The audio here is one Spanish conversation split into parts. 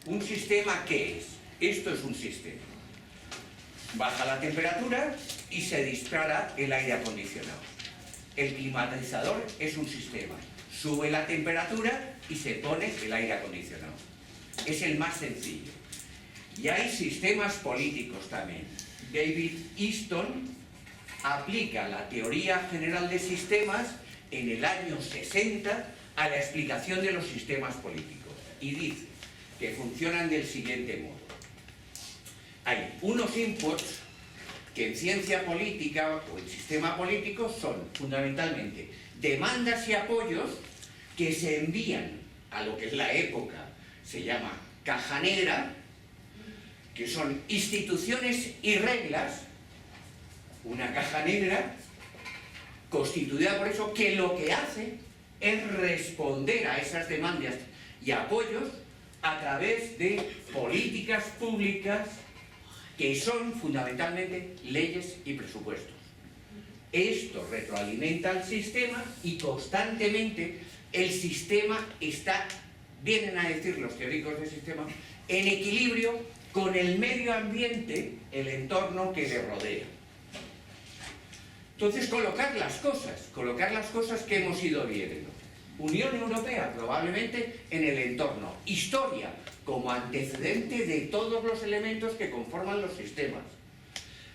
¿Un sistema qué es? Esto es un sistema. Baja la temperatura y se dispara el aire acondicionado. El climatizador es un sistema. Sube la temperatura y se pone el aire acondicionado. Es el más sencillo. Y hay sistemas políticos también. David Easton aplica la teoría general de sistemas en el año 60 a la explicación de los sistemas políticos. Y dice que funcionan del siguiente modo. Hay unos inputs que en ciencia política o en sistema político son fundamentalmente demandas y apoyos que se envían a lo que en la época se llama caja negra, que son instituciones y reglas, una caja negra constituida por eso, que lo que hace es responder a esas demandas y apoyos a través de políticas públicas que son fundamentalmente leyes y presupuestos. Esto retroalimenta al sistema y constantemente el sistema está, vienen a decir los teóricos del sistema, en equilibrio con el medio ambiente, el entorno que le rodea. Entonces, colocar las cosas que hemos ido viendo. Unión Europea, probablemente en el entorno. Historia, como antecedente de todos los elementos que conforman los sistemas.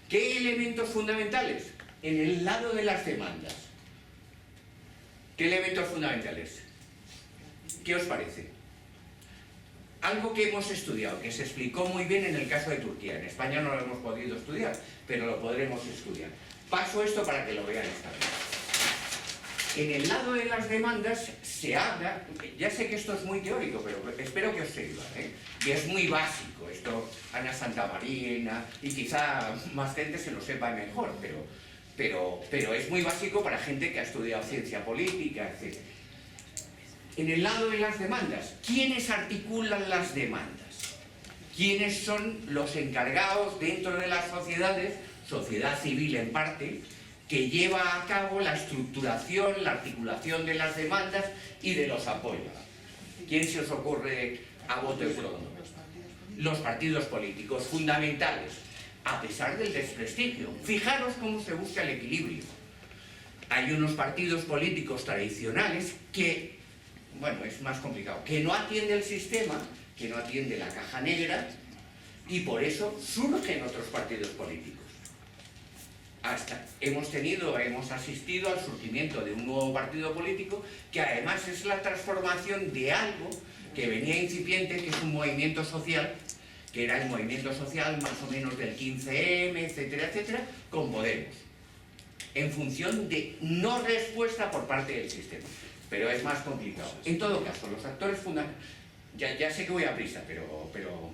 ¿Qué elementos fundamentales? En el lado de las demandas. ¿Qué elementos fundamentales? ¿Qué os parece? Algo que hemos estudiado, que se explicó muy bien en el caso de Turquía. En España no lo hemos podido estudiar, pero lo podremos estudiar. Paso esto para que lo vean esta vez. En el lado de las demandas se habla, ya sé que esto es muy teórico, pero espero que os sirva, y es muy básico, esto Ana Santamarina, y quizá más gente se lo sepa mejor, pero es muy básico para gente que ha estudiado ciencia política, etc. En el lado de las demandas, ¿quiénes articulan las demandas? ¿Quiénes son los encargados dentro de las sociedades, sociedad civil en parte, que lleva a cabo la estructuración, la articulación de las demandas y de los apoyos? ¿Quién se os ocurre a bote pronto? Los partidos políticos, fundamentales, a pesar del desprestigio. Fijaros cómo se busca el equilibrio. Hay unos partidos políticos tradicionales que, bueno, es más complicado, que no atiende el sistema, que no atiende la caja negra, y por eso surgen otros partidos políticos. Hemos asistido al surgimiento de un nuevo partido político que además es la transformación de algo que venía incipiente, que es un movimiento social, que era el movimiento social más o menos del 15M, etcétera, etcétera, con Podemos, en función de no respuesta por parte del sistema. Pero es más complicado. En todo caso, los actores fundamentales, ya sé que voy a prisa, pero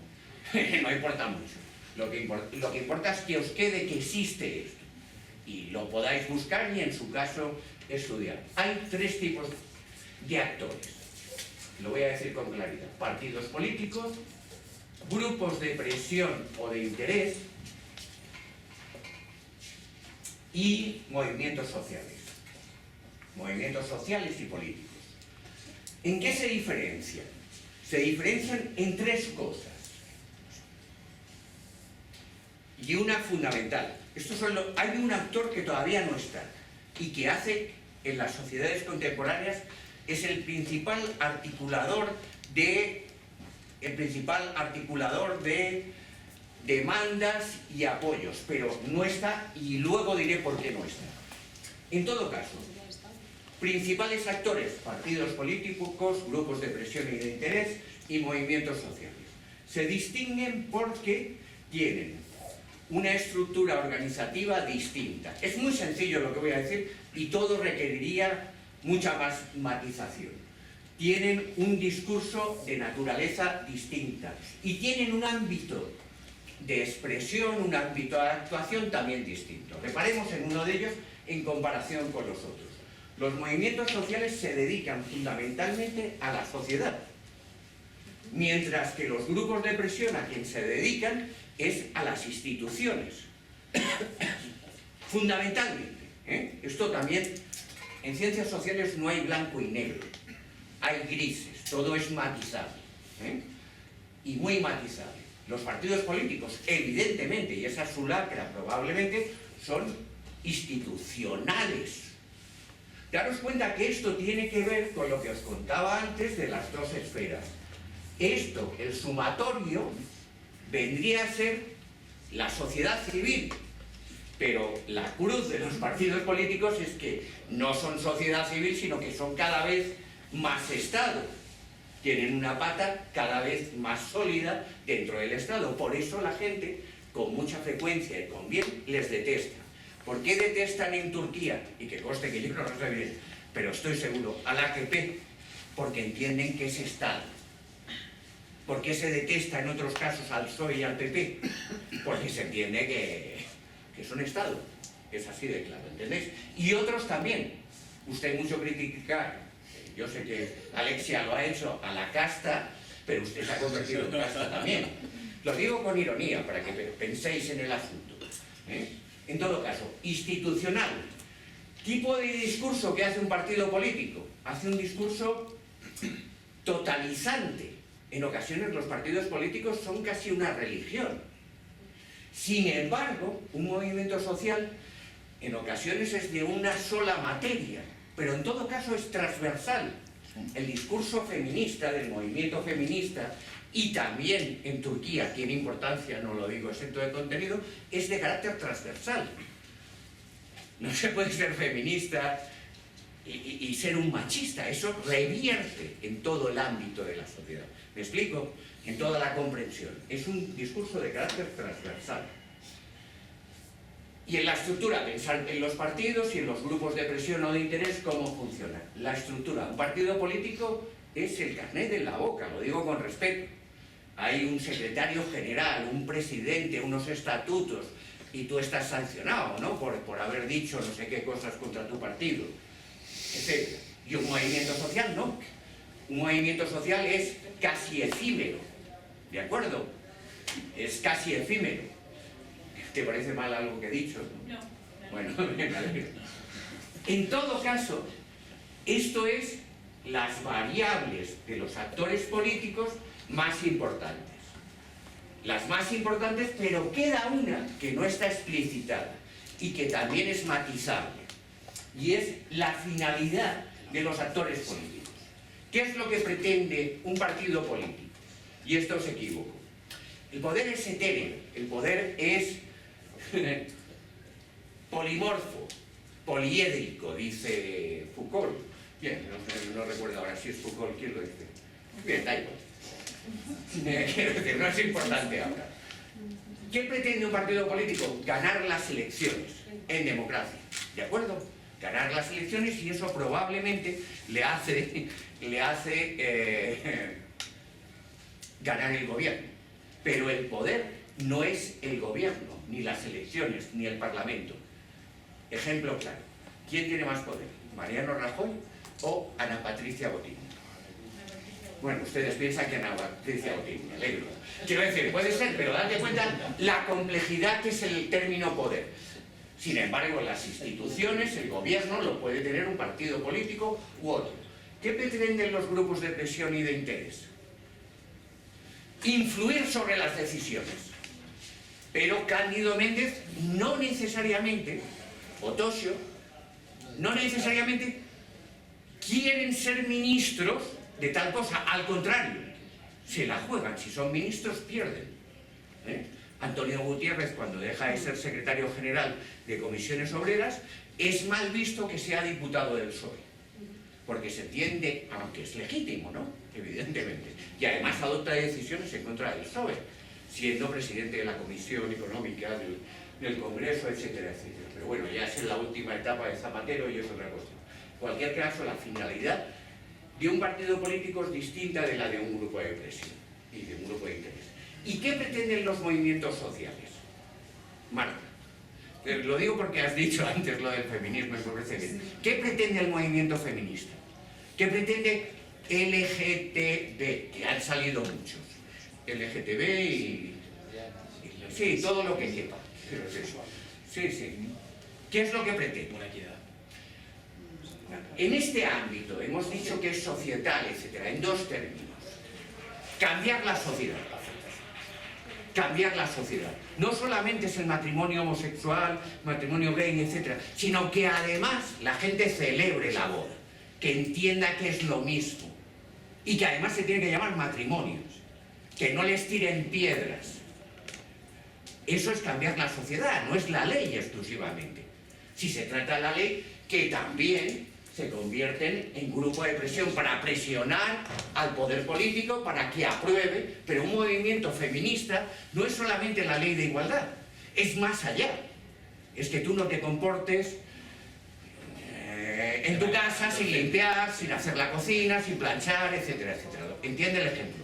no importa mucho. Lo que importa es que os quede que existe esto y lo podáis buscar y en su caso estudiar. Hay tres tipos de actores, lo voy a decir con claridad: partidos políticos, grupos de presión o de interés y movimientos sociales y políticos. ¿En qué se diferencian? Se diferencian en tres cosas. Y una fundamental. Hay un actor que todavía no está y que hace en las sociedades contemporáneas, es el principal articulador de demandas y apoyos, pero no está, y luego diré por qué no está. En todo caso, principales actores: partidos políticos, grupos de presión y de interés y movimientos sociales. Se distinguen porque tienen una estructura organizativa distinta. Es muy sencillo lo que voy a decir y todo requeriría mucha más matización. Tienen un discurso de naturaleza distinta y tienen un ámbito de expresión, un ámbito de actuación también distinto. Reparemos en uno de ellos en comparación con los otros. Los movimientos sociales se dedican fundamentalmente a la sociedad, mientras que los grupos de presión a quien se dedican es a las instituciones. Fundamentalmente. Esto también, en ciencias sociales no hay blanco y negro, hay grises, todo es matizable. y muy matizable. Los partidos políticos, evidentemente, y esa es su lacra probablemente, son institucionales. Daros cuenta que esto tiene que ver con lo que os contaba antes de las dos esferas. Esto, el sumatorio, vendría a ser la sociedad civil, pero la cruz de los partidos políticos es que no son sociedad civil, sino que son cada vez más Estado. Tienen una pata cada vez más sólida dentro del Estado. Por eso la gente, con mucha frecuencia y con bien, les detesta. ¿Por qué detestan en Turquía? Y que conste que yo no lo sé bien, pero estoy seguro, al AKP, porque entienden que es Estado. ¿Por qué se detesta en otros casos al PSOE y al PP? Porque se entiende que es un Estado. Es así de claro, ¿entendéis? Y otros también. Usted mucho criticar, yo sé que Alexia lo ha hecho, a la casta, pero usted se ha convertido en casta también. Lo digo con ironía, para que penséis en el asunto. En todo caso, institucional. Tipo de discurso que hace un partido político. Hace un discurso totalizante. En ocasiones los partidos políticos son casi una religión. Sin embargo, un movimiento social en ocasiones es de una sola materia, pero en todo caso es transversal. El discurso feminista, del movimiento feminista, y también en Turquía tiene importancia, no lo digo exento de contenido, es de carácter transversal. No se puede ser feminista y ser un machista, eso revierte en todo el ámbito de la sociedad. ¿Me explico? En toda la comprensión. Es un discurso de carácter transversal. Y en la estructura, pensar en los partidos y en los grupos de presión o de interés, ¿cómo funciona? La estructura. Un partido político es el carnet en la boca, lo digo con respeto. Hay un secretario general, un presidente, unos estatutos, y tú estás sancionado, ¿no? Por haber dicho no sé qué cosas contra tu partido, etc. Y un movimiento social, ¿no? Un movimiento social es casi efímero, ¿de acuerdo? Es casi efímero. ¿Te parece mal algo que he dicho? No. Bueno, en todo caso, esto es las variables de los actores políticos más importantes. Las más importantes, pero queda una que no está explicitada y que también es matizable. Y es la finalidad de los actores políticos. ¿Qué es lo que pretende un partido político? Y esto os equivoco. El poder es etéreo, el poder es polimorfo, poliédrico, dice Foucault. Bien, no recuerdo ahora si es Foucault quien lo dice. Bien, da igual. Quiero decir, no es importante ahora. ¿Qué pretende un partido político? Ganar las elecciones en democracia, ¿de acuerdo? Ganar las elecciones, y eso probablemente le hace ganar el gobierno. Pero el poder no es el gobierno, ni las elecciones, ni el Parlamento. Ejemplo claro. ¿Quién tiene más poder? ¿Mariano Rajoy o Ana Patricia Botín? Bueno, ustedes piensan que Ana Patricia Botín, me alegro. Quiero decir, puede ser, pero date cuenta la complejidad que es el término poder. Sin embargo, las instituciones, el gobierno, lo puede tener un partido político u otro. ¿Qué pretenden los grupos de presión y de interés? Influir sobre las decisiones. Pero Cándido Méndez no necesariamente, o Toxio, no necesariamente quieren ser ministros de tal cosa. Al contrario, se la juegan. Si son ministros, pierden. Antonio Gutiérrez, cuando deja de ser secretario general de Comisiones Obreras, es mal visto que sea diputado del PSOE. Porque se entiende, aunque es legítimo, ¿no? Evidentemente. Y además adopta decisiones en contra del PSOE, siendo presidente de la Comisión Económica del Congreso, etcétera, etcétera. Pero bueno, ya es en la última etapa de Zapatero y es otra cosa. En cualquier caso, la finalidad de un partido político es distinta de la de un grupo de presión y de un grupo de interés. ¿Y qué pretenden los movimientos sociales? Marta, lo digo porque has dicho antes lo del feminismo, me parece bien. ¿Qué pretende el movimiento feminista? ¿Qué pretende LGTB? Que han salido muchos. LGTB y sí, todo lo que quepa. Sí, sí. ¿Qué es lo que pretende? Una equidad. En este ámbito hemos dicho que es societal, etcétera, en dos términos. cambiar la sociedad. Cambiar la sociedad. No solamente es el matrimonio homosexual, matrimonio gay, etc., sino que además la gente celebre la boda, que entienda que es lo mismo y que además se tiene que llamar matrimonios, que no les tiren piedras. Eso es cambiar la sociedad, no es la ley exclusivamente. Si se trata de la ley, que también se convierten en grupo de presión para presionar al poder político para que apruebe, pero un movimiento feminista no es solamente la ley de igualdad, es más allá. Es que tú no te comportes en tu casa sin limpiar, sin hacer la cocina, sin planchar, etcétera, etcétera. ¿Entiende el ejemplo?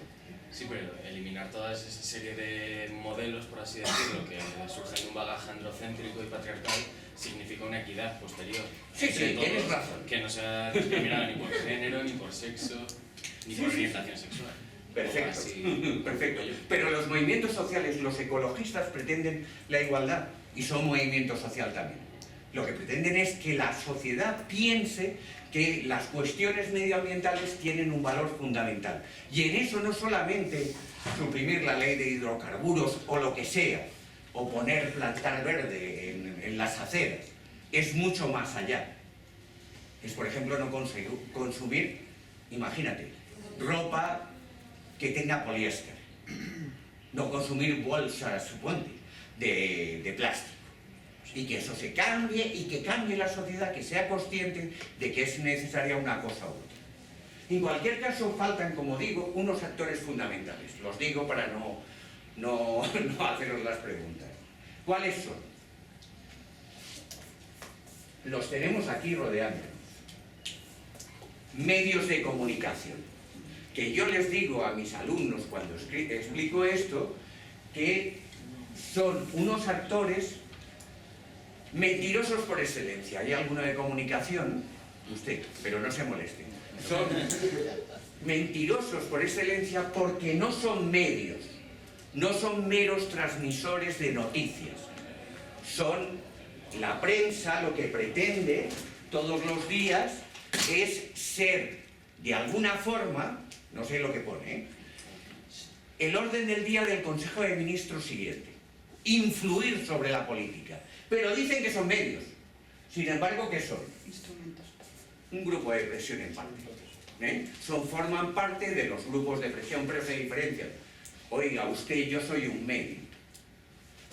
Sí, pero eliminar toda esa serie de modelos, por así decirlo, que surgen de un bagaje androcéntrico y patriarcal, significa una equidad posterior. Sí, sí, tienes razón. Que no sea discriminada ni por género, ni por sexo, ni por orientación sexual. Perfecto, perfecto. Pero los movimientos sociales, los ecologistas pretenden la igualdad y son movimiento social también. Lo que pretenden es que la sociedad piense que las cuestiones medioambientales tienen un valor fundamental. Y en eso no solamente suprimir la ley de hidrocarburos o lo que sea, o poner plantar verde en las aceras, es mucho más allá. Es, por ejemplo, no consumir, imagínate, ropa que tenga poliéster, no consumir bolsas, suponte, de plástico. Y que eso se cambie y que cambie la sociedad, que sea consciente de que es necesaria una cosa u otra. En cualquier caso, faltan, como digo, unos actores fundamentales. Los digo para no haceros las preguntas. ¿Cuáles son? Los tenemos aquí rodeándonos. Medios de comunicación. Que yo les digo a mis alumnos cuando explico esto, que son unos actores mentirosos por excelencia. ¿Hay alguno de comunicación? Usted, pero no se moleste. Son mentirosos por excelencia porque no son medios, no son meros transmisores de noticias. Son la prensa, lo que pretende todos los días es ser, de alguna forma, no sé lo que pone, el orden del día del Consejo de Ministros siguiente. Influir sobre la política. Pero dicen que son medios. Sin embargo, ¿qué son? Instrumentos. Un grupo de presión en parte. Forman parte de los grupos de presión, pero se diferencian. Oiga, usted, yo soy un medio.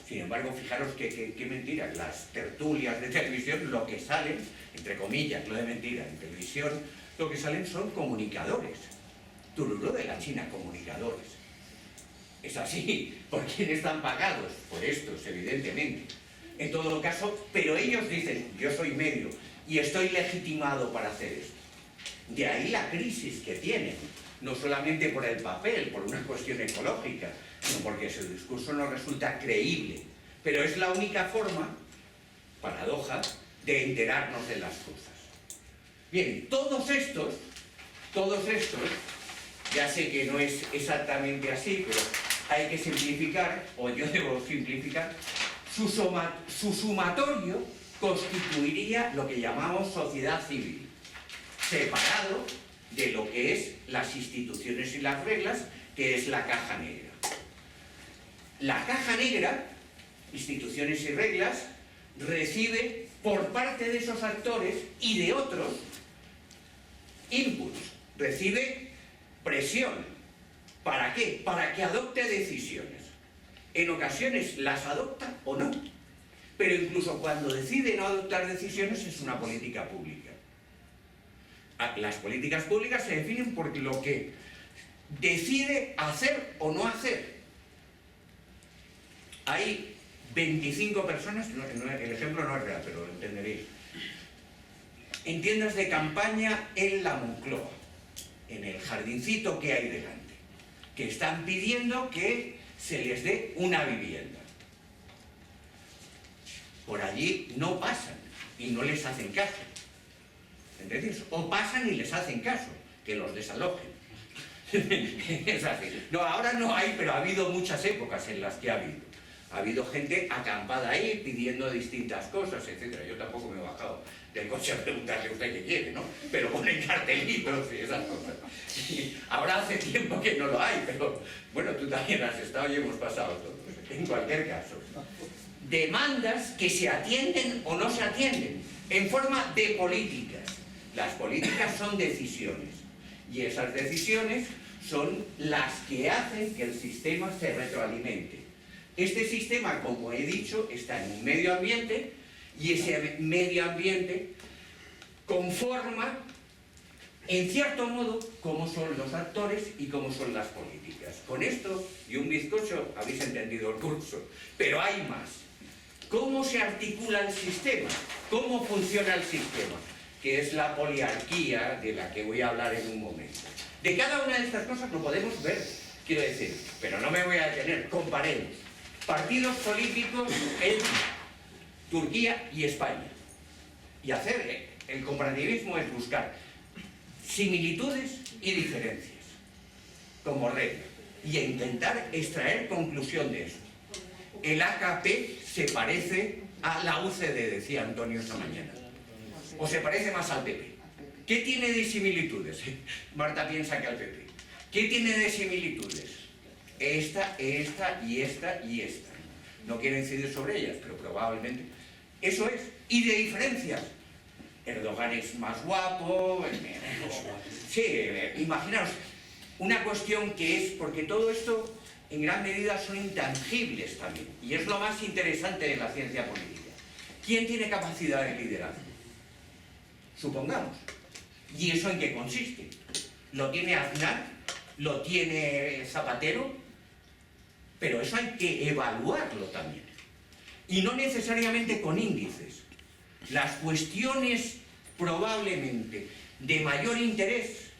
Sin embargo, fijaros qué mentiras. Las tertulias de televisión, lo que salen, entre comillas, lo de mentira, en televisión, lo que salen son comunicadores. Tururú de la China, comunicadores. Es así. ¿Por quién están pagados? Por estos, evidentemente. En todo caso, pero ellos dicen, yo soy medio y estoy legitimado para hacer esto. De ahí la crisis que tienen, no solamente por el papel, por una cuestión ecológica, sino porque su discurso no resulta creíble. Pero es la única forma, paradoja, de enterarnos de las cosas. Bien, todos estos, ya sé que no es exactamente así, pero hay que simplificar, o yo debo simplificar, su sumatorio constituiría lo que llamamos sociedad civil, separado de lo que es las instituciones y las reglas, que es la caja negra. La caja negra, instituciones y reglas, recibe por parte de esos actores y de otros inputs, recibe presión. ¿Para qué? Para que adopte decisiones. En ocasiones las adopta o no, pero incluso cuando decide no adoptar decisiones es una política pública. Las políticas públicas se definen por lo que decide hacer o no hacer. Hay 25 personas, el ejemplo no es real, pero lo entenderéis, en tiendas de campaña en la Moncloa, en el jardincito que hay delante, que están pidiendo que se les dé una vivienda. Por allí no pasan y no les hacen caso. ¿Entendéis? O pasan y les hacen caso, que los desalojen. Es así. No, ahora no hay, pero ha habido muchas épocas en las que ha habido. Ha habido gente acampada ahí pidiendo distintas cosas, etc. Yo tampoco me he bajado del coche a preguntarle a usted qué quiere, ¿no? Pero ponen cartelitos y esas cosas. Y ahora hace tiempo que no lo hay, pero bueno, tú también has estado y hemos pasado todos. En cualquier caso, demandas que se atienden o no se atienden en forma de políticas. Las políticas son decisiones y esas decisiones son las que hacen que el sistema se retroalimente. Este sistema, como he dicho, está en un medio ambiente y ese medio ambiente conforma, en cierto modo, cómo son los actores y cómo son las políticas. Con esto y un bizcocho habéis entendido el curso, pero hay más. ¿Cómo se articula el sistema? ¿Cómo funciona el sistema? Que es la poliarquía de la que voy a hablar en un momento. De cada una de estas cosas lo podemos ver, quiero decir, pero no me voy a detener, comparemos. Partidos políticos en Turquía y España. Y hacer el comparativismo es buscar similitudes y diferencias como regla y intentar extraer conclusión de eso. El AKP se parece a la UCD, decía Antonio esta mañana, o se parece más al PP. ¿Qué tiene de similitudes? Marta piensa que al PP. ¿Qué tiene de similitudes? Esta y esta y esta. No quiero incidir sobre ellas, pero probablemente eso es. Y de diferencias. Erdogan es más guapo. Sí, imaginaos, una cuestión que es, porque todo esto en gran medida son intangibles también, y es lo más interesante de la ciencia política. ¿Quién tiene capacidad de liderazgo? Supongamos. ¿Y eso en qué consiste? ¿Lo tiene Aznar? ¿Lo tiene Zapatero? Pero eso hay que evaluarlo también. Y no necesariamente con índices. Las cuestiones probablemente de mayor interés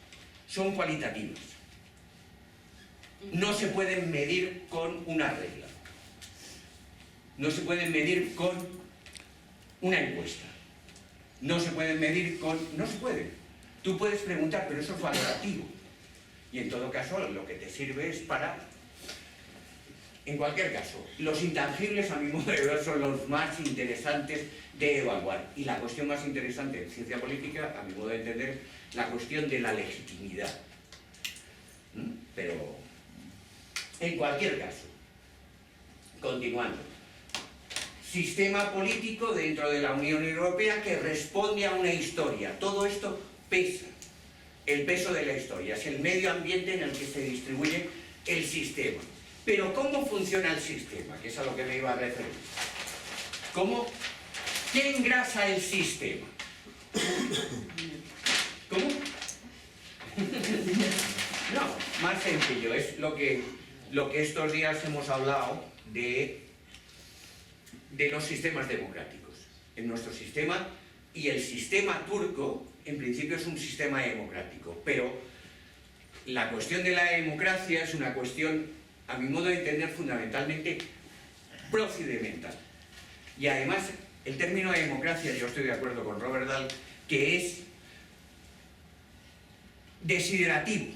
son cualitativas. No se pueden medir con una regla. No se pueden medir con una encuesta. No se pueden medir con... No se pueden. Tú puedes preguntar, pero eso es valorativo. Y en todo caso, lo que te sirve es para... En cualquier caso, los intangibles, a mi modo de ver, son los más interesantes de evaluar. Y la cuestión más interesante en ciencia política, a mi modo de entender, la cuestión de la legitimidad. Pero, en cualquier caso, continuando. Sistema político dentro de la Unión Europea que responde a una historia. Todo esto pesa. El peso de la historia es el medio ambiente en el que se distribuye el sistema. Pero ¿cómo funciona el sistema? Que es a lo que me iba a referir. ¿Qué engrasa el sistema? ¿Cómo? No, más sencillo. Es lo que estos días hemos hablado de los sistemas democráticos. En nuestro sistema, y el sistema turco, en principio es un sistema democrático, pero la cuestión de la democracia es una cuestión, a mi modo de entender, fundamentalmente procedimental. Y además, el término de democracia, yo estoy de acuerdo con Robert Dahl, que es desiderativo.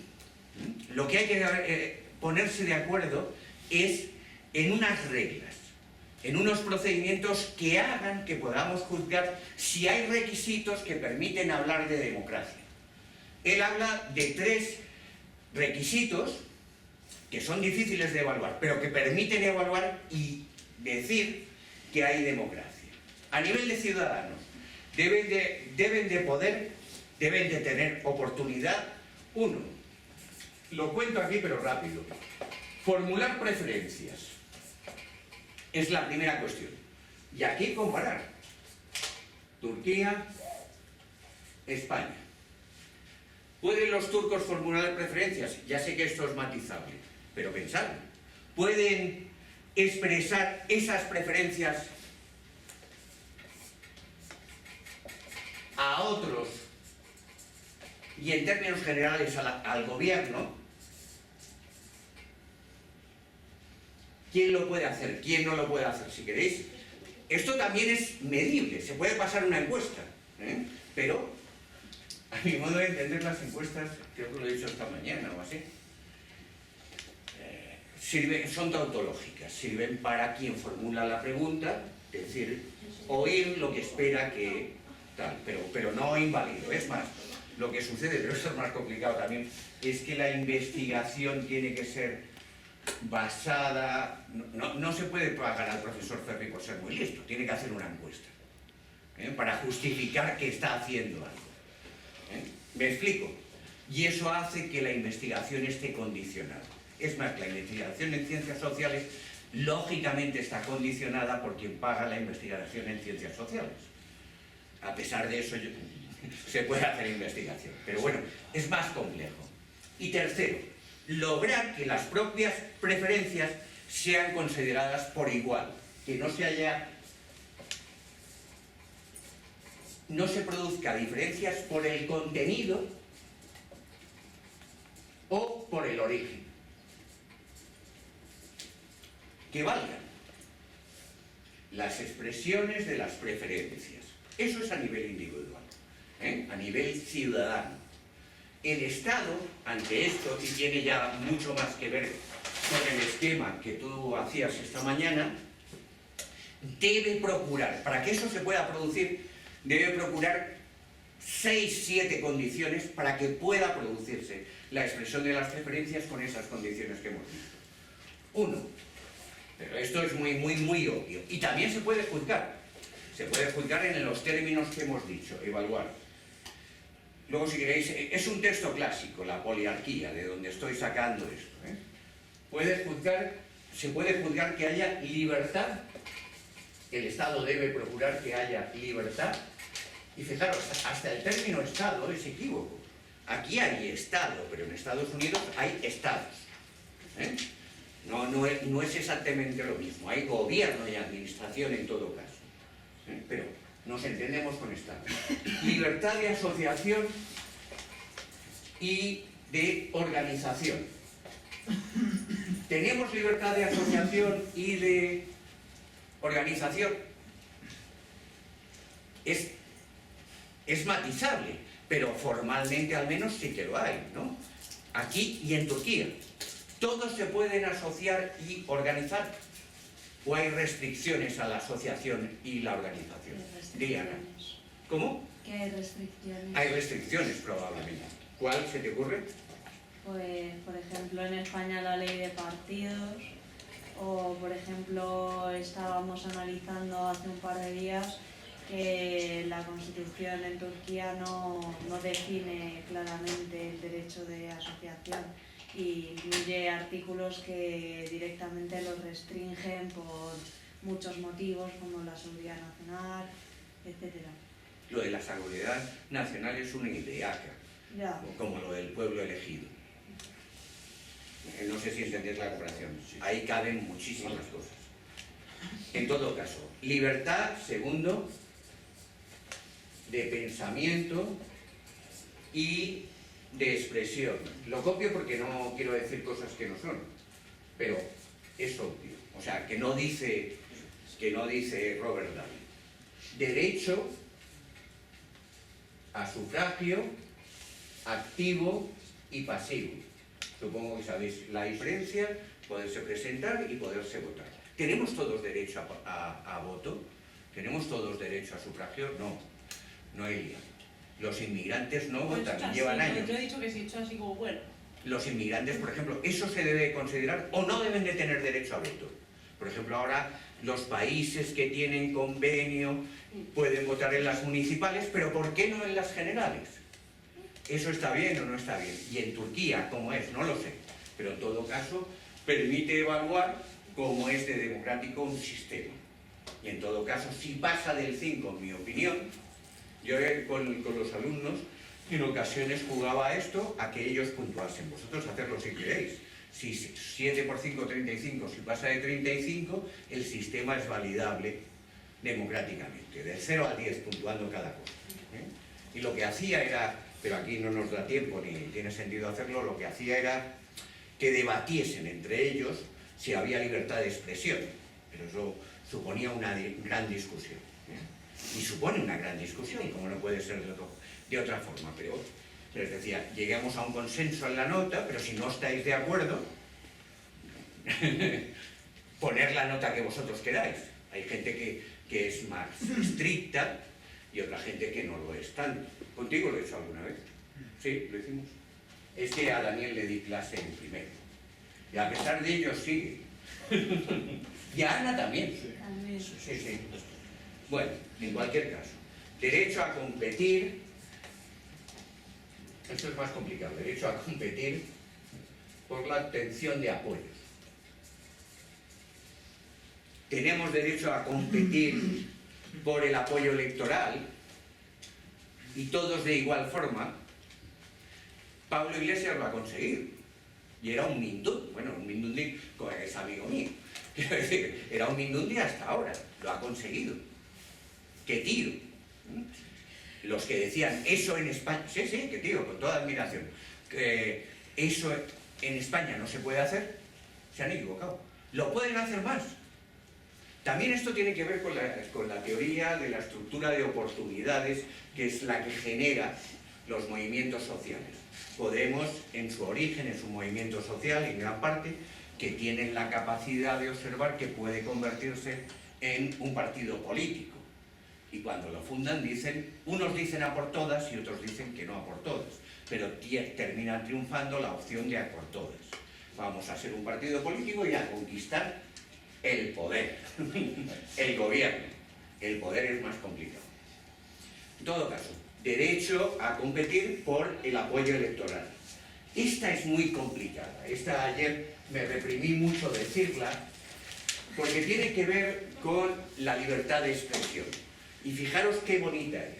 Lo que hay que ponerse de acuerdo es en unas reglas, en unos procedimientos que hagan que podamos juzgar si hay requisitos que permiten hablar de democracia. Él habla de 3 requisitos que son difíciles de evaluar, pero que permiten evaluar y decir que hay democracia. A nivel de ciudadanos, deben de tener oportunidad. 1, lo cuento aquí pero rápido, formular preferencias. Es la primera cuestión. Y aquí comparar. Turquía, España. ¿Pueden los turcos formular preferencias? Ya sé que esto es matizable, pero pensadlo. ¿Pueden expresar esas preferencias a otros y en términos generales al gobierno? ¿Quién lo puede hacer? ¿Quién no lo puede hacer? Si queréis, esto también es medible, se puede pasar una encuesta, pero a mi modo de entender las encuestas, creo que lo he dicho esta mañana o así, son tautológicas, sirven para quien formula la pregunta, es decir, oír lo que espera que tal, pero no inválido. Es más, lo que sucede, pero esto es más complicado también, es que la investigación tiene que ser basada, no se puede pagar al profesor Ferri por ser muy listo, tiene que hacer una encuesta, para justificar que está haciendo algo. ¿Me explico? Y eso hace que la investigación esté condicionada. Es más, la investigación en ciencias sociales lógicamente está condicionada por quien paga la investigación en ciencias sociales. A pesar de eso, se puede hacer investigación. Pero bueno, es más complejo. Y tercero, lograr que las propias preferencias sean consideradas por igual. Que no se produzca diferencias por el contenido o por el origen. Que valgan las expresiones de las preferencias. Eso es a nivel individual, a nivel ciudadano. El Estado, ante esto, y tiene ya mucho más que ver con el esquema que tú hacías esta mañana, debe procurar, para que eso se pueda producir, debe procurar 6, 7 condiciones para que pueda producirse la expresión de las preferencias con esas condiciones que hemos visto. 1. Pero esto es muy obvio. Y también se puede juzgar. Se puede juzgar en los términos que hemos dicho, evaluar. Luego, si queréis, es un texto clásico, la poliarquía, de donde estoy sacando esto. Se puede juzgar que haya libertad. El Estado debe procurar que haya libertad. Y fijaros, hasta el término Estado es equívoco. Aquí hay Estado, pero en Estados Unidos hay Estados. No es exactamente lo mismo. Hay gobierno y administración en todo caso. Pero nos entendemos con Estado. Libertad de asociación y de organización. ¿Tenemos libertad de asociación y de organización? Es matizable, pero formalmente al menos sí que lo hay, ¿no? Aquí y en Turquía. ¿Todos se pueden asociar y organizar? ¿O hay restricciones a la asociación y la organización? Diana. ¿Cómo? ¿Qué hay restricciones? Hay restricciones probablemente. ¿Cuál se te ocurre? Pues, por ejemplo, en España la ley de partidos, o por ejemplo, estábamos analizando hace un par de días que la Constitución en Turquía no define claramente el derecho de asociación y incluye artículos que directamente los restringen por muchos motivos, como la seguridad nacional, etc. Lo de la seguridad nacional es una ideaca, como lo del pueblo elegido. No sé si entendéis la comparación. Ahí caben muchísimas cosas. En todo caso, libertad, segundo, de pensamiento y de expresión. Lo copio porque no quiero decir cosas que no son, pero es obvio. O sea, que no dice Robert Daly. Derecho a sufragio activo y pasivo. Supongo que sabéis la diferencia, poderse presentar y poderse votar. ¿Tenemos todos derecho a voto? ¿Tenemos todos derecho a sufragio? No hay lío. Los inmigrantes no votan, llevan años. Yo he dicho que sí, hecho así como bueno. Los inmigrantes, por ejemplo, ¿eso se debe considerar o no deben de tener derecho a voto? Por ejemplo, ahora los países que tienen convenio pueden votar en las municipales, pero ¿por qué no en las generales? ¿Eso está bien o no está bien? Y en Turquía, ¿cómo es? No lo sé. Pero en todo caso, permite evaluar cómo es de democrático un sistema. Y en todo caso, si pasa del 5, en mi opinión, yo con los alumnos en ocasiones jugaba a esto, a que ellos puntuasen. Vosotros hacerlo si queréis. Si 7 por 5, 35, si pasa de 35, el sistema es validable democráticamente, de 0 a 10 puntuando cada cosa. Y lo que hacía era, pero aquí no nos da tiempo ni tiene sentido hacerlo, lo que hacía era que debatiesen entre ellos si había libertad de expresión. Pero eso suponía una gran discusión. Y supone una gran discusión, como no puede ser de otra forma, pero les decía, lleguemos a un consenso en la nota, pero si no estáis de acuerdo, poner la nota que vosotros queráis. Hay gente que es más estricta y otra gente que no lo es tanto. ¿Contigo lo he hecho alguna vez? Sí, lo hicimos. Es que a Daniel le di clase en primero. Y a pesar de ello sigue. Y a Ana también. También. Sí, sí. Bueno, en cualquier caso, derecho a competir. Esto es más complicado. Derecho a competir por la obtención de apoyos. Tenemos derecho a competir por el apoyo electoral y todos de igual forma. Pablo Iglesias lo ha conseguido y era un mindundi, bueno, un mindundi es amigo mío, quiero decir, era un mindundi hasta ahora, lo ha conseguido. ¡Qué tiro! Los que decían eso en España, sí, qué tiro, con toda admiración, que eso en España no se puede hacer, se han equivocado. Lo pueden hacer más. También esto tiene que ver con la teoría de la estructura de oportunidades, que es la que genera los movimientos sociales. Podemos, en su origen, es un movimiento social, en gran parte, que tienen la capacidad de observar que puede convertirse en un partido político. Y cuando lo fundan, unos dicen a por todas y otros dicen que no a por todas. Pero termina triunfando la opción de a por todas. Vamos a ser un partido político y a conquistar el poder, el gobierno. El poder es más complicado. En todo caso, derecho a competir por el apoyo electoral. Esta es muy complicada. Esta ayer me reprimí mucho decirla porque tiene que ver con la libertad de expresión. Y fijaros qué bonita es.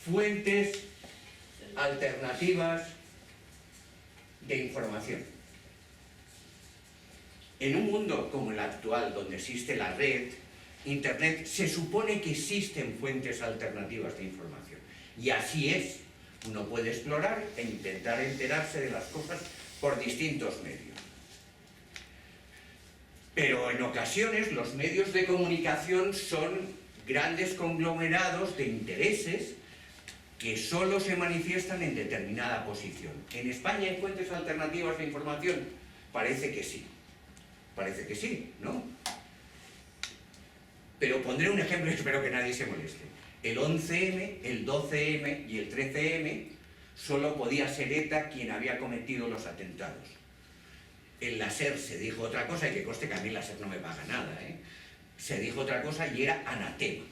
Fuentes alternativas de información. En un mundo como el actual, donde existe la red, Internet, se supone que existen fuentes alternativas de información. Y así es. Uno puede explorar e intentar enterarse de las cosas por distintos medios. Pero en ocasiones los medios de comunicación son grandes conglomerados de intereses que solo se manifiestan en determinada posición. ¿En España hay fuentes alternativas de información? Parece que sí. Parece que sí, ¿no? Pero pondré un ejemplo y espero que nadie se moleste. El 11M, el 12M y el 13M solo podía ser ETA quien había cometido los atentados. En la SER se dijo otra cosa, y que conste que a mí la SER no me paga nada, ¿eh? Se dijo otra cosa y era anatema,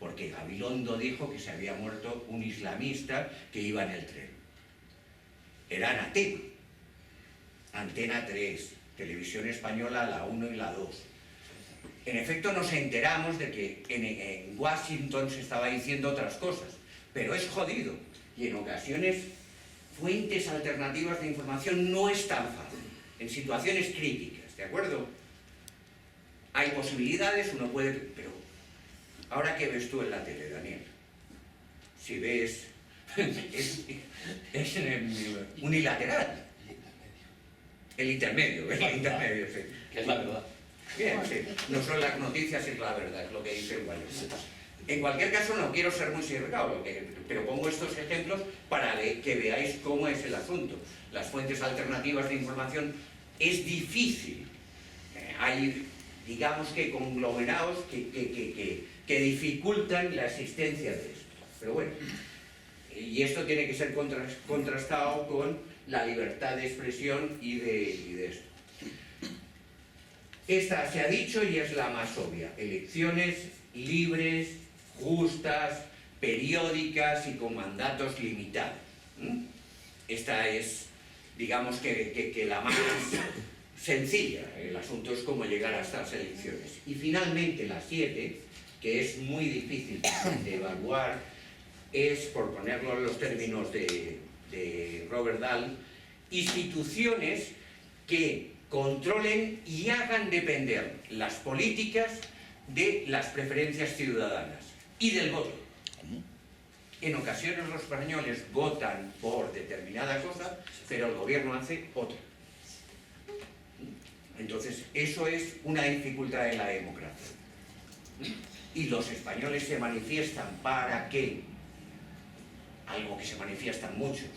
porque Gabilondo dijo que se había muerto un islamista que iba en el tren. Era anatema. Antena 3, Televisión Española, la 1 y la 2. En efecto, nos enteramos de que en Washington se estaba diciendo otras cosas, pero es jodido. Y en ocasiones, fuentes alternativas de información no es tan fácil, en situaciones críticas, ¿de acuerdo? Hay posibilidades, uno puede... Pero, ¿ahora qué ves tú en la tele, Daniel? Si ves... es unilateral. El intermedio, sí. Que es la verdad. Bien, sí. No son las noticias, es la verdad, es lo que dice el Guayos. En cualquier caso, no quiero ser muy sesgado, pero pongo estos ejemplos para que veáis cómo es el asunto. Las fuentes alternativas de información es difícil. Hay, digamos que, conglomerados que dificultan la existencia de esto. Pero bueno, y esto tiene que ser contrastado con la libertad de expresión y de esto. Esta se ha dicho y es la más obvia. Elecciones libres, justas, periódicas y con mandatos limitados. Esta es, digamos que la más sencilla. El asunto es cómo llegar a estas elecciones. Y finalmente la 7, que es muy difícil de evaluar, es, por ponerlo en los términos de Robert Dahl, instituciones que controlen y hagan depender las políticas de las preferencias ciudadanas y del voto. En ocasiones los españoles votan por determinada cosa, pero el gobierno hace otra. Entonces, eso es una dificultad de la democracia. Y los españoles se manifiestan para que, algo que se manifiestan muchos,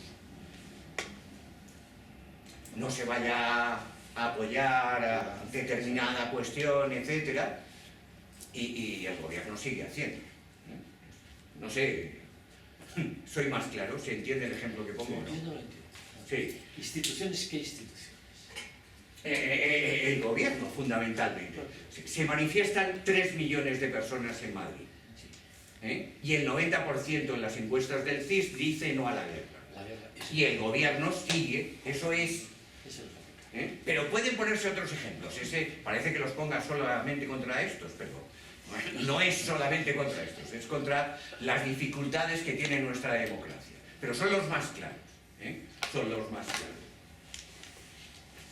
no se vaya apoyar a determinada cuestión, etcétera, y el gobierno sigue haciendo. No sé, soy más claro, ¿se entiende el ejemplo que pongo? Yo no lo entiendo. Sí. ¿Instituciones qué instituciones? El gobierno, fundamentalmente. Se manifiestan 3 millones de personas en Madrid. Y el 90% en las encuestas del CIS dice no a la guerra. La guerra. Y el gobierno sigue, eso es. Eso es lo que... Pero pueden ponerse otros ejemplos. Ese parece que los ponga solamente contra estos, pero no es solamente contra estos, es contra las dificultades que tiene nuestra democracia. Pero son los más claros. Son los más claros.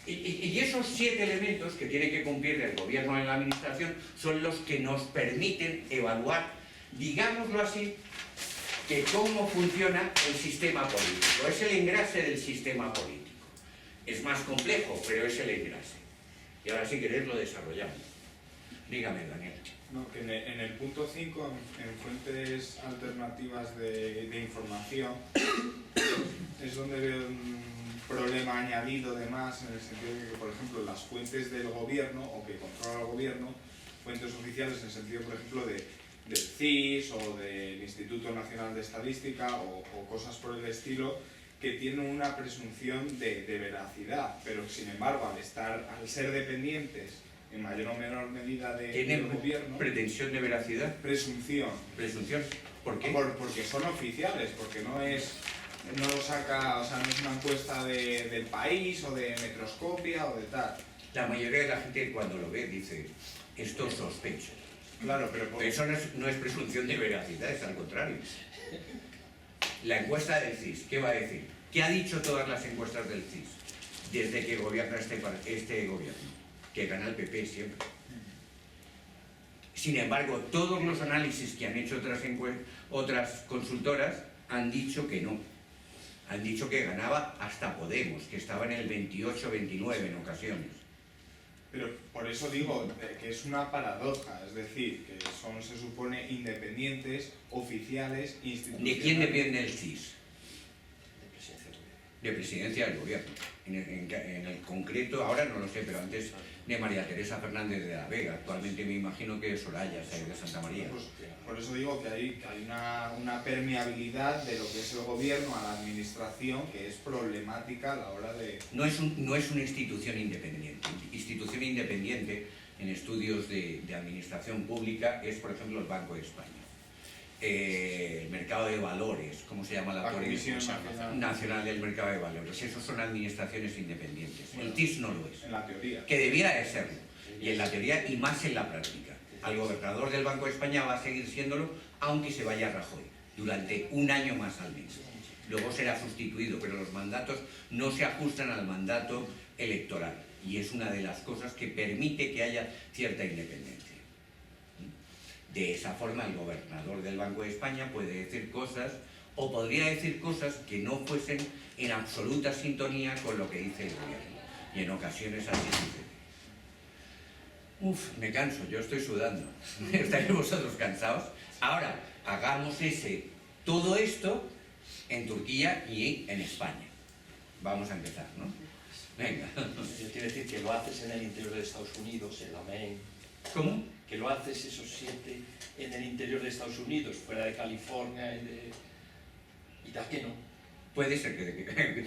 Y esos 7 elementos que tiene que cumplir el gobierno en la administración son los que nos permiten evaluar, digámoslo así, que cómo funciona el sistema político. Es el engrase del sistema político. Es más complejo, pero es el engrase. Y ahora si queréis lo desarrollamos. Dígame, Daniel. No, que en el punto 5, en fuentes alternativas de información, es donde veo un problema añadido de más, en el sentido de que, por ejemplo, las fuentes del gobierno, o que controla el gobierno, fuentes oficiales en el sentido, por ejemplo, del CIS o del Instituto Nacional de Estadística o cosas por el estilo, que tienen una presunción de veracidad, pero sin embargo, al ser dependientes en mayor o menor medida del gobierno... ¿Pretensión de veracidad? Presunción. ¿Presunción? ¿Por qué? Porque son oficiales, porque no lo saca, o sea, no es una encuesta del país o de Metroscopia o de tal. La mayoría de la gente cuando lo ve dice, esto es sospecho. Claro, pero Eso no es presunción de veracidad, es al contrario. La encuesta del CIS, ¿qué va a decir? ¿Qué ha dicho todas las encuestas del CIS? Desde que gobierna este gobierno, que gana el PP siempre. Sin embargo, todos los análisis que han hecho otras consultoras han dicho que no. Han dicho que ganaba hasta Podemos, que estaba en el 28-29 en ocasiones. Pero por eso digo que es una paradoja, es decir, que son, se supone, independientes, oficiales, institucionales. ¿De quién depende el CIS? De presidencia del gobierno. De presidencia del gobierno. En el concreto, ahora no lo sé, pero antes de María Teresa Fernández de la Vega. Actualmente me imagino que Soraya Sáenz de Santa María. Pues, por eso digo que hay una permeabilidad de lo que es el gobierno a la administración que es problemática a la hora de... No es una institución independiente. Institución independiente en estudios de administración pública es, por ejemplo, el Banco de España. El mercado de valores, ¿cómo se llama la Comisión Nacional del Mercado de Valores? Esos son administraciones independientes. El CIS no lo es. En la teoría. Que debiera de serlo. Y en la teoría y más en la práctica. Al gobernador del Banco de España va a seguir siéndolo, aunque se vaya Rajoy, durante un año más al menos. Luego será sustituido, pero los mandatos no se ajustan al mandato electoral. Y es una de las cosas que permite que haya cierta independencia. De esa forma, el gobernador del Banco de España puede decir cosas, o podría decir cosas que no fuesen en absoluta sintonía con lo que dice el gobierno. Y en ocasiones así sucede. Uf, me canso, yo estoy sudando. ¿Estáis vosotros cansados? Ahora, hagamos todo esto en Turquía y en España. Vamos a empezar, ¿no? Venga. Yo quiero decir que lo haces en el interior de Estados Unidos, en la Maine. ¿Cómo? Que lo haces esos 7 en el interior de Estados Unidos, fuera de California y tal que no. Puede ser que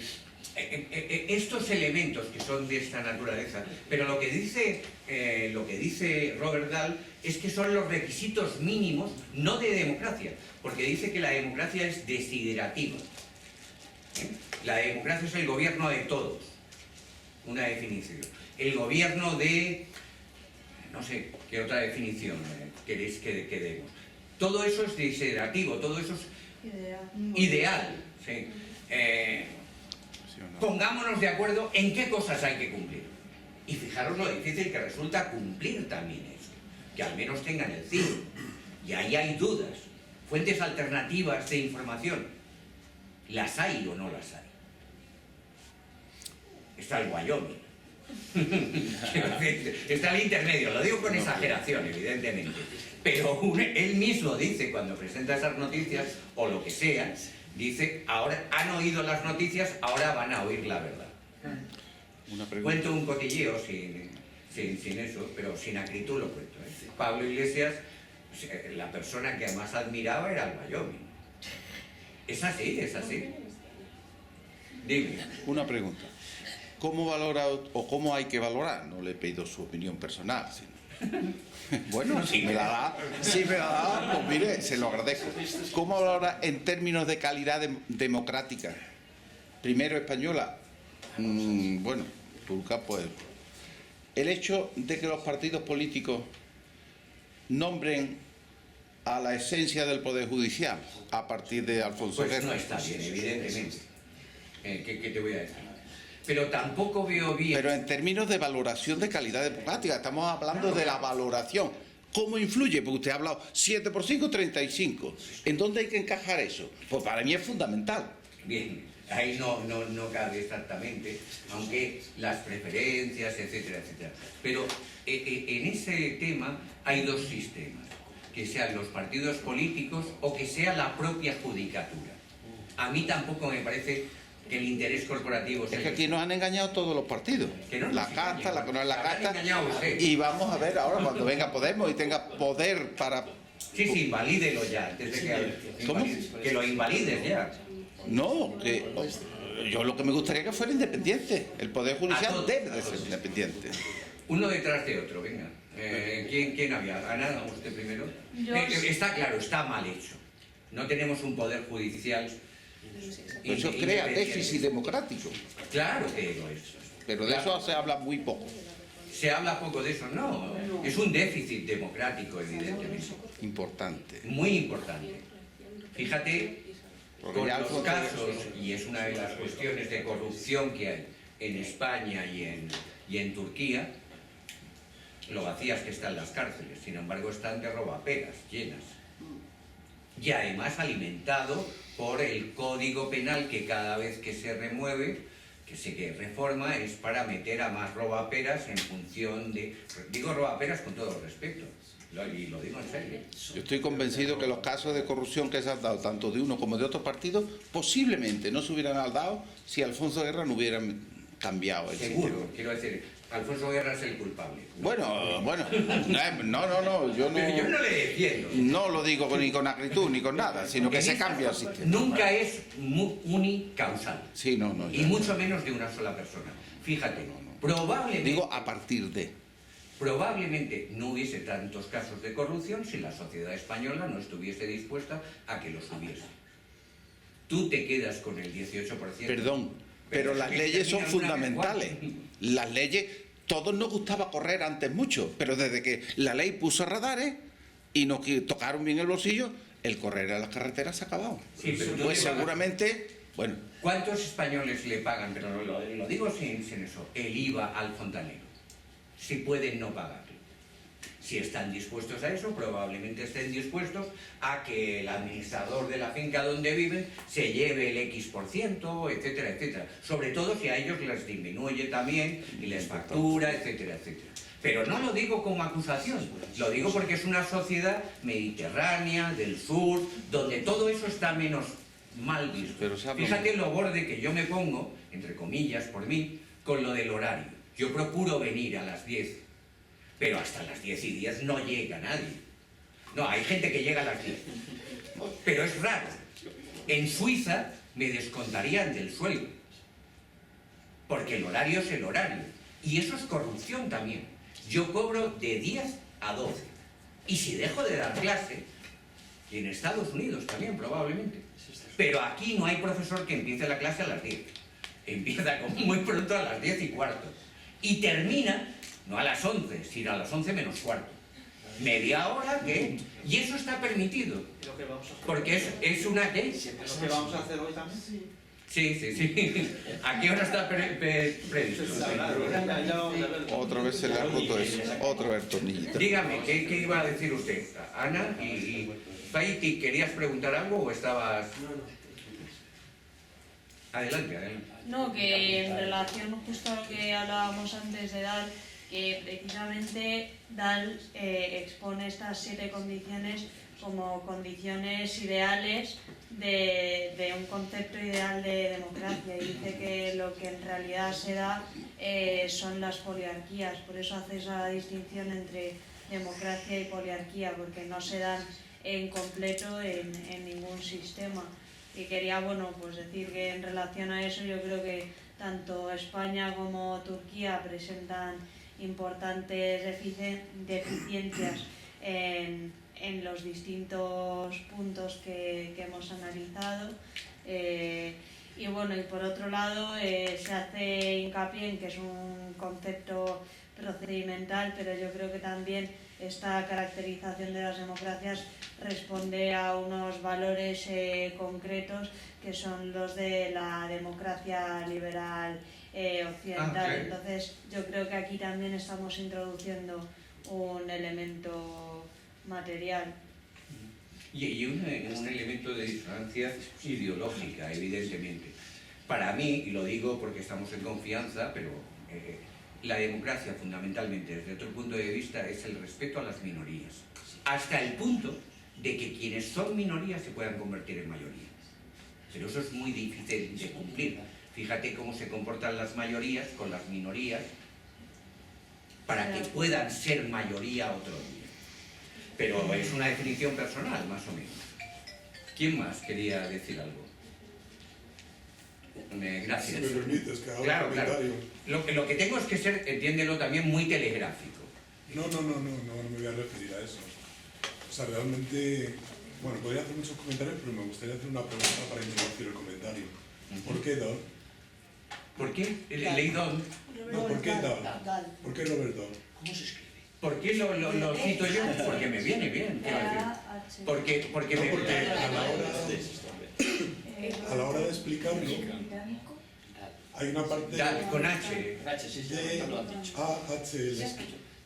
estos elementos que son de esta naturaleza, pero lo que dice Robert Dahl es que son los requisitos mínimos, no de democracia, porque dice que la democracia es desiderativa. La democracia es el gobierno de todos, una definición. El gobierno de... no sé, ¿qué otra definición queréis que demos? Todo eso es desiderativo, todo eso es ideal. Sí. Pongámonos de acuerdo en qué cosas hay que cumplir. Y fijaros lo difícil que resulta cumplir también eso. Que al menos tengan el CIS. Y ahí hay dudas. Fuentes alternativas de información. ¿Las hay o no las hay? Está el Wyoming. Está el intermedio, lo digo con exageración, evidentemente. Pero él mismo dice, cuando presenta esas noticias, o lo que sea, dice, ahora han oído las noticias, ahora van a oír la verdad. Una pregunta. Cuento un cotilleo sin eso, pero sin acritud lo cuento. Pablo Iglesias, la persona que más admiraba era el Wyoming. Es así, es así. Dime. Una pregunta. ¿Cómo valora o cómo hay que valorar? No le he pedido su opinión personal, sino... Bueno, si me la da, pues mire, se lo agradezco. ¿Cómo valora en términos de calidad democrática? Primero española, bueno, turca, pues... El hecho de que los partidos políticos nombren a la esencia del Poder Judicial a partir de Alfonso Pues Guerra. no está bien, evidentemente. ¿Qué te voy a decir? Pero tampoco veo bien... Pero en términos de valoración de calidad democrática, estamos hablando de la valoración. ¿Cómo influye? Porque usted ha hablado 7 por 5, 35. ¿En dónde hay que encajar eso? Pues para mí es fundamental. Bien, ahí no cabe exactamente, aunque las preferencias, etcétera, etcétera. Pero en ese tema hay dos sistemas, que sean los partidos políticos o que sea la propia judicatura. A mí tampoco me parece que el interés corporativo sea... Es que aquí nos han engañado todos los partidos. Que no nos La casta, la que no es la habrán casta. engañado a usted. Y vamos a ver ahora cuando venga Podemos y tenga poder para... Sí, invalídelo ya, antes de que... ¿Cómo? Que lo invalides ya. No, que yo lo que me gustaría que fuera independiente. El Poder Judicial debe de ser independiente. Uno detrás de otro, venga. ¿Quién había? Ana, usted primero. Yo Está claro, está mal hecho. No tenemos un poder judicial... Eso crea déficit democrático. Claro que lo es. Pero de eso se habla muy poco. Se habla poco de eso, no. Es un déficit democrático, evidentemente. Importante. Muy importante. Fíjate, Porque con ya los Alfonso- casos, y es una de las cuestiones de corrupción que hay en España y en Turquía, lo vacías que están las cárceles, sin embargo están de robaperas, llenas. Y además alimentado por el código penal que cada vez que se remueve, que se reforma, es para meter a más robaperas en función de... Digo robaperas con todo respeto, y lo digo en serio. Yo estoy convencido que los casos de corrupción que se han dado, tanto de uno como de otro partido, posiblemente no se hubieran dado si Alfonso Guerra no hubiera cambiado el Seguro, sistema. quiero decir, Alfonso Guerra es el culpable. Bueno, no, yo Pero yo no, no le defiendo. no lo digo ni con acritud ni con nada, sino que se cambia el sistema. Nunca es unicausal, Sí, no, y ya. mucho menos de una sola persona. Fíjate, probablemente... Digo a partir de. Probablemente no hubiese tantos casos de corrupción si la sociedad española no estuviese dispuesta a que los hubiese. Tú te quedas con el 18%. Perdón, pero es las que leyes son terminan una vez fundamentales. igual. Las leyes, todos nos gustaba correr antes mucho, pero desde que la ley puso radares y nos tocaron bien el bolsillo, el correr a las carreteras se ha acabado. Sí, pero no Pues te pagan. seguramente, bueno, ¿Cuántos españoles le pagan, pero lo digo sin eso, el IVA al fontanero? Si pueden no pagarlo. Si están dispuestos a eso, probablemente estén dispuestos a que el administrador de la finca donde viven se lleve el X%, etcétera, etcétera. Sobre todo si a ellos les disminuye también y les factura, etcétera, etcétera. Pero no lo digo como acusación, lo digo porque es una sociedad mediterránea, del sur, donde todo eso está menos mal visto. Pero se habla Fíjate lo borde que yo me pongo, entre comillas, por mí, con lo del horario. Yo procuro venir a las 10, pero hasta las 10:10 no llega nadie. No, hay gente que llega a las 10, pero es raro. En Suiza me descontarían del sueldo, porque el horario es el horario. Y eso es corrupción también. Yo cobro de 10 a 12. Y si dejo de dar clase, y en Estados Unidos también probablemente, pero aquí no hay profesor que empiece la clase a las 10. Empieza como muy pronto a las 10:15. Y termina, no a las 11, sino a las 11:15. Media hora, ¿qué? Y eso está permitido. Lo que vamos a hacer. Porque es una ¿qué? Lo que vamos a hacer hoy también. Sí. ¿A qué hora está previsto? otra vez se le ha roto eso, otra vez tornillito. Dígame, ¿qué iba a decir usted? Ana y Faiti, ¿querías preguntar algo o estabas...? Adelante. No, que en relación justo a lo que hablábamos antes de Dahl, que precisamente Dahl expone estas 7 condiciones como condiciones ideales de un concepto ideal de democracia, y dice que lo que en realidad se da son las poliarquías. Por eso hace esa distinción entre democracia y poliarquía, porque no se dan en completo en ningún sistema. Y quería, bueno, pues decir que en relación a eso yo creo que tanto España como Turquía presentan importantes deficiencias en los distintos puntos que hemos analizado. Y bueno, y por otro lado se hace hincapié en que es un concepto procedimental, pero yo creo que también esta caracterización de las democracias responde a unos valores concretos que son los de la democracia liberal occidental. Entonces yo creo que aquí también estamos introduciendo un elemento material. Y un elemento de disonancia ideológica, evidentemente. Para mí, y lo digo porque estamos en confianza, pero la democracia fundamentalmente desde otro punto de vista es el respeto a las minorías, hasta el punto de que quienes son minorías se puedan convertir en mayoría. Pero eso es muy difícil de cumplir. Fíjate cómo se comportan las mayorías con las minorías para que puedan ser mayoría otro día. Pero es una definición personal, más o menos. ¿Quién más quería decir algo? Gracias. Si me permites que haga Claro, un claro. comentario. Lo que tengo es que ser, entiéndelo también, muy telegráfico. No me voy a referir a eso. O sea, realmente, bueno, podría hacer muchos comentarios, pero me gustaría hacer una pregunta para introducir el comentario. ¿Por qué Dahl? ¿Por qué? Leí Don. No, ¿por qué Dahl? ¿Por qué Robert Dahl? ¿Cómo se escribe? ¿Por qué lo cito yo? Porque me viene bien. quiero decir. Porque me Porque a la hora de explicarlo, hay una parte con H. H, sí, sí, de lo has dicho. AHL.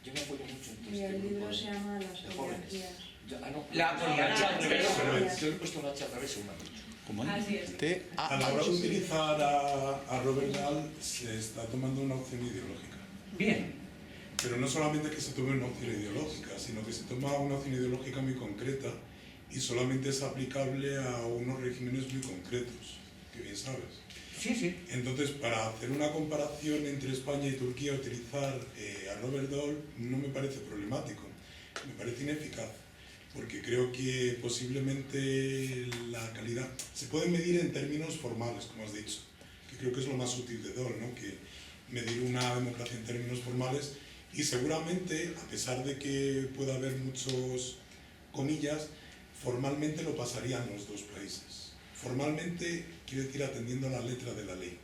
Yo me apoyo mucho en Y el este libro grupo se llama Las de jóvenes. poliarquías. No, La poliarquía. al revés. Poliarquía. Yo le he puesto una H al revés, me han dicho. ¿Cómo es? Así es. A la hora de utilizar a Robert Dahl se está tomando una opción ideológica. Bien. Pero no solamente que se tome una opción ideológica, sino que se toma una opción ideológica muy concreta y solamente es aplicable a unos regímenes muy concretos, que bien sabes. Sí, sí. Entonces, para hacer una comparación entre España y Turquía, utilizar a Robert Dahl no me parece problemático, me parece ineficaz, porque creo que posiblemente la calidad se puede medir en términos formales, como has dicho, que creo que es lo más útil de Dahl, ¿no? Que medir una democracia en términos formales, y seguramente, a pesar de que pueda haber muchos comillas, formalmente lo pasarían los dos países. Formalmente, quiero decir, atendiendo a la letra de la ley.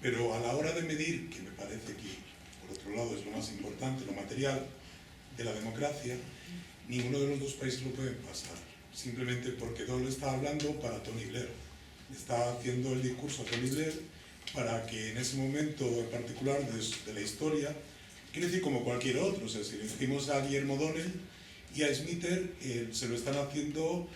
Pero a la hora de medir, que me parece que, por otro lado, es lo más importante, lo material de la democracia, ninguno de los dos países lo pueden pasar. Simplemente porque Dahl está hablando para Tony Blair. Está haciendo el discurso a Tony Blair para que en ese momento en particular de la historia, quiero decir como cualquier otro, o sea, si le decimos a Guillermo O'Donnell y a Smither, se lo están haciendo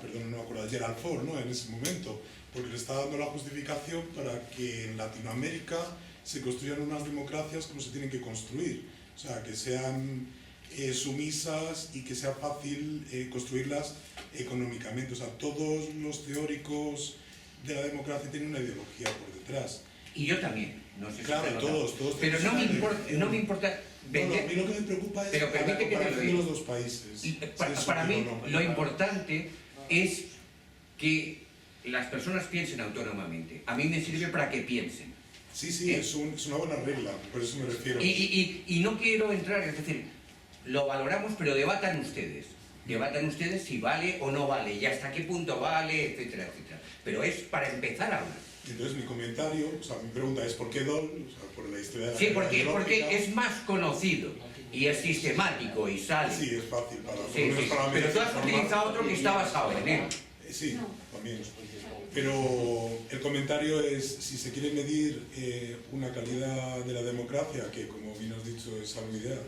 perdón, no me acuerdo, a Gerald Ford, ¿no? En ese momento, porque le está dando la justificación para que en Latinoamérica se construyan unas democracias como se tienen que construir, o sea, que sean sumisas y que sea fácil construirlas económicamente. O sea, todos los teóricos de la democracia tienen una ideología por detrás. Y yo también. No sé si Claro, te lo noto. todos. Pero no me importa Bueno, a mí lo que me preocupa es pero la permite que te lo comparación de diga. los dos países. Para mí, lo importante es que las personas piensen autónomamente. A mí me sirve para que piensen. Sí, es una buena regla, por eso me refiero. Y no quiero entrar, es decir, lo valoramos, pero debatan ustedes. Debatan ustedes si vale o no vale, y hasta qué punto vale, etcétera, etcétera. Pero es para empezar a hablar. Entonces mi comentario, o sea, mi pregunta es ¿por qué Dahl? O sea, por la historia de la Sí, carrera porque ideológica. es más conocido y es sistemático y sale. Sí, es fácil para por lo Sí, menos sí. para mí Pero tú has informar. utilizado otro que está basado en él. Sí, también. Pero el comentario es, si se quiere medir una calidad de la democracia, que como bien has dicho es algo ideal,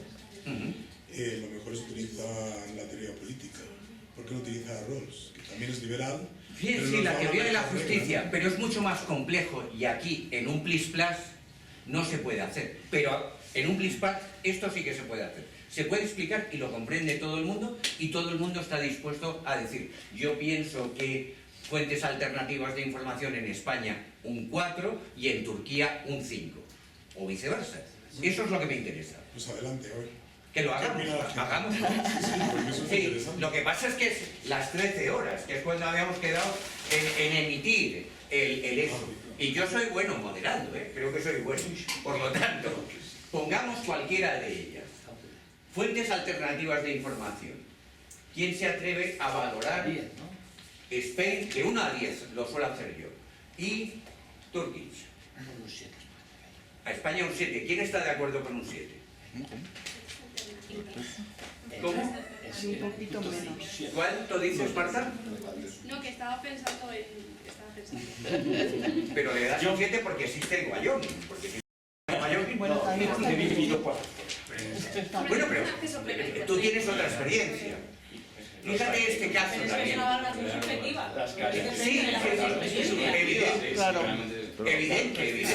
lo mejor es utilizar la teoría política. ¿Por qué no utiliza a Rawls, que también es liberal? Sí, pero sí, nos la da teoría una de la mejor justicia, regla? pero es mucho más complejo y aquí en un plis-plas no se puede hacer. Pero en un plis-plas esto sí que se puede hacer. se puede explicar y lo comprende todo el mundo, y todo el mundo está dispuesto a decir, yo pienso que fuentes alternativas de información en España un 4 y en Turquía un 5, o viceversa. Eso es lo que me interesa. Pues adelante, hoy. Que lo hagamos, hagamos. Sí, porque eso es Sí, interesante. lo que pasa es que es las 13 horas, que es cuando habíamos quedado en emitir el eso. Y yo soy bueno moderando, creo que soy bueno. Por lo tanto, pongamos cualquiera de ellas. Fuentes alternativas de información. ¿Quién se atreve a valorar Spain de 1 a 10? Lo suelo hacer yo. Y Turkish. A España un 7. ¿Quién está de acuerdo con un 7? ¿Cómo? Un poquito menos. ¿Cuánto dices, Marta? No, que estaba pensando en... Pero le das un 7 porque existe el Wyoming. Porque si no hay Wyoming, Bueno, también está bien. bueno, pero tú tienes otra experiencia. Fíjate este caso Pero es que es también. una valoración subjetiva. Las casas. Sí, evidente. Claro. Evidente.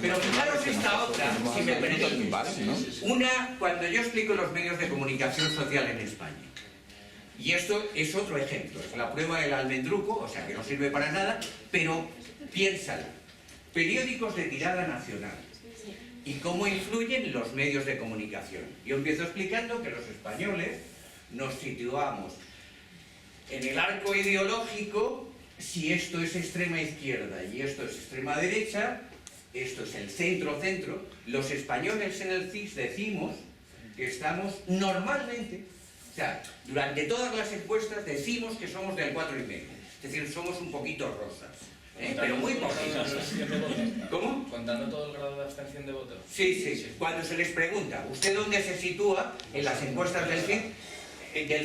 Pero Pero fijaros esta otra, si me permitís. Una, cuando yo explico los medios de comunicación social en España. Y esto es otro ejemplo, es la prueba del almendruco, o sea que no sirve para nada, pero piénsalo. Periódicos de tirada nacional. ¿Y cómo influyen los medios de comunicación? Yo empiezo explicando que los españoles nos situamos en el arco ideológico. Si esto es extrema izquierda y esto es extrema derecha, esto es el centro-centro, los españoles en el CIS decimos que estamos normalmente, o sea, durante todas las encuestas decimos que somos del 4,5, es decir, somos un poquito rosas, pero muy poquitos. ¿Cómo? Contando todo el grado de abstención de voto. Sí. Cuando se les pregunta, ¿usted dónde se sitúa en las encuestas del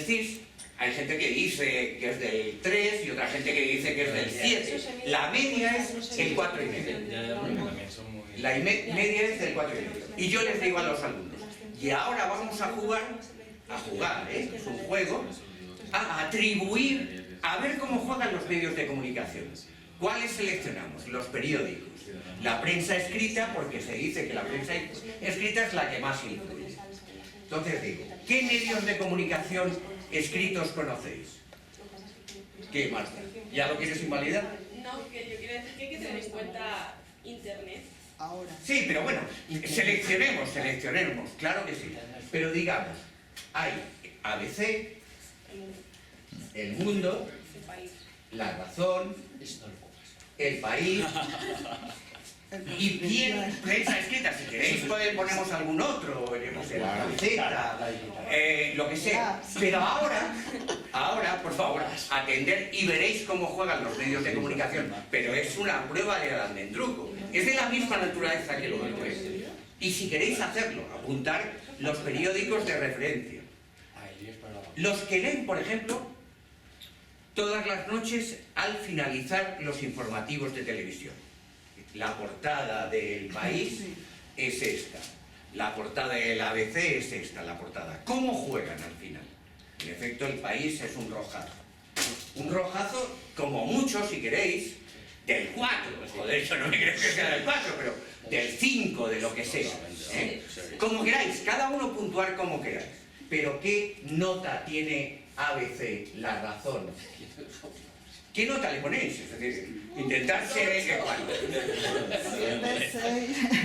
CIS? Hay gente que dice que es del 3 y otra gente que dice que es del 7. La media es el 4,5. También son muy... La media es del 4,5. Y yo les digo a los alumnos, y ahora vamos a jugar, es un juego, a atribuir, a ver cómo juegan los medios de comunicación. ¿Cuáles seleccionamos? Los periódicos. La prensa escrita, porque se dice que la prensa escrita es la que más influye. Entonces digo, ¿qué medios de comunicación escritos conocéis? ¿Qué, Marta? ¿Ya lo quieres invalidar? No, que yo quiero decir que hay que tener en cuenta Internet. Ahora. Sí, pero bueno, seleccionemos, claro que sí. Pero digamos, hay ABC, El Mundo, El país. La Razón, El País, y bien, prensa escrita, si queréis ponemos algún otro, yo no sé, La Gaceta, lo que sea. Pero ahora, por favor, atender y veréis cómo juegan los medios de comunicación. Pero es una prueba del almendruco. Es de la misma naturaleza que lo otro es. Y si queréis hacerlo, apuntar los periódicos de referencia. Los que leen, por ejemplo, todas las noches al finalizar los informativos de televisión. La portada del País es esta, la portada del ABC es esta, la portada. ¿Cómo juegan al final? En efecto, El País es un rojazo. Un rojazo, como mucho, si queréis, del 4. Joder, yo no me creo que sea del 4, pero del 5, de lo que sea. Como queráis, cada uno puntuar como queráis. Pero ¿qué nota tiene ABC, La Razón? ¿Qué nota le ponéis? Es decir, intentar ser ese cual.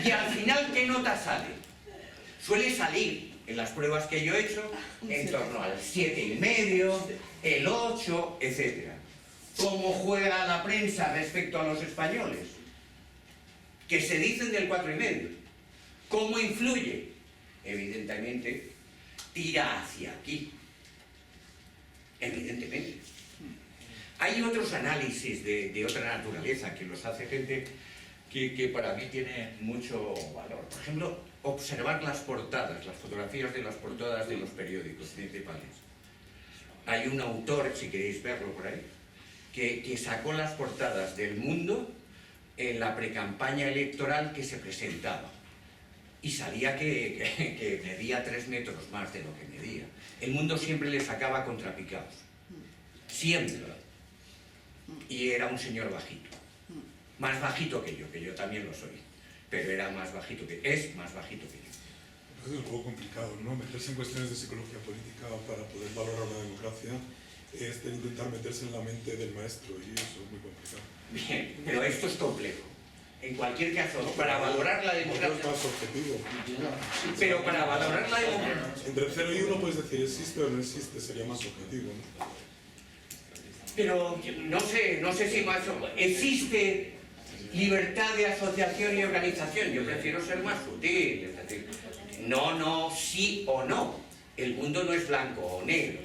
Y al final, ¿qué nota sale? Suele salir, en las pruebas que yo he hecho, en torno al 7,5, el 8, etc. ¿Cómo juega la prensa respecto a los españoles? Que se dicen del 4,5. ¿Cómo influye? Evidentemente, tira hacia aquí. Evidentemente. Hay otros análisis de otra naturaleza que los hace gente que para mí tiene mucho valor. Por ejemplo, observar las portadas, las fotografías de las portadas de los periódicos principales. Hay un autor, si queréis verlo por ahí, que sacó las portadas del Mundo en la precampaña electoral que se presentaba. Y salía que medía 3 metros más de lo que medía. El Mundo siempre le sacaba contrapicados. Siempre. Y era un señor bajito. Más bajito que yo también lo soy. Pero era más bajito es más bajito que yo. Es un poco complicado, ¿no? Meterse en cuestiones de psicología política para poder valorar una democracia es intentar meterse en la mente del maestro y eso es muy complicado. Bien, pero esto es complejo. En cualquier caso, para valorar la democracia... Es más objetivo. Pero para valorar la democracia... Entre 0 y 1 puedes decir existe o no existe, sería más objetivo, ¿no? Pero no sé si más... ¿Existe libertad de asociación y organización? Yo prefiero ser más sutil, es decir, no, sí o no. El mundo no es blanco o negro,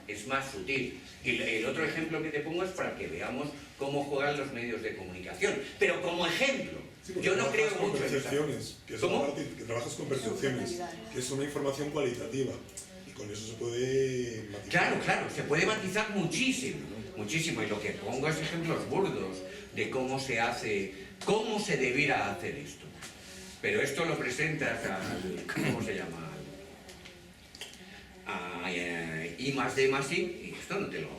es más sutil. Y el otro ejemplo que te pongo es para que veamos cómo juegan los medios de comunicación. Pero como ejemplo, Sí, yo no creo mucho en percepciones, que ¿Cómo? que trabajas con percepciones, que es una información cualitativa y con eso se puede matizar. Claro, se puede matizar muchísimo, muchísimo. Y lo que pongo es ejemplos burdos de cómo se hace, cómo se debiera hacer esto. Pero esto lo presentas al, ¿cómo se llama? A I+D+I y esto no te lo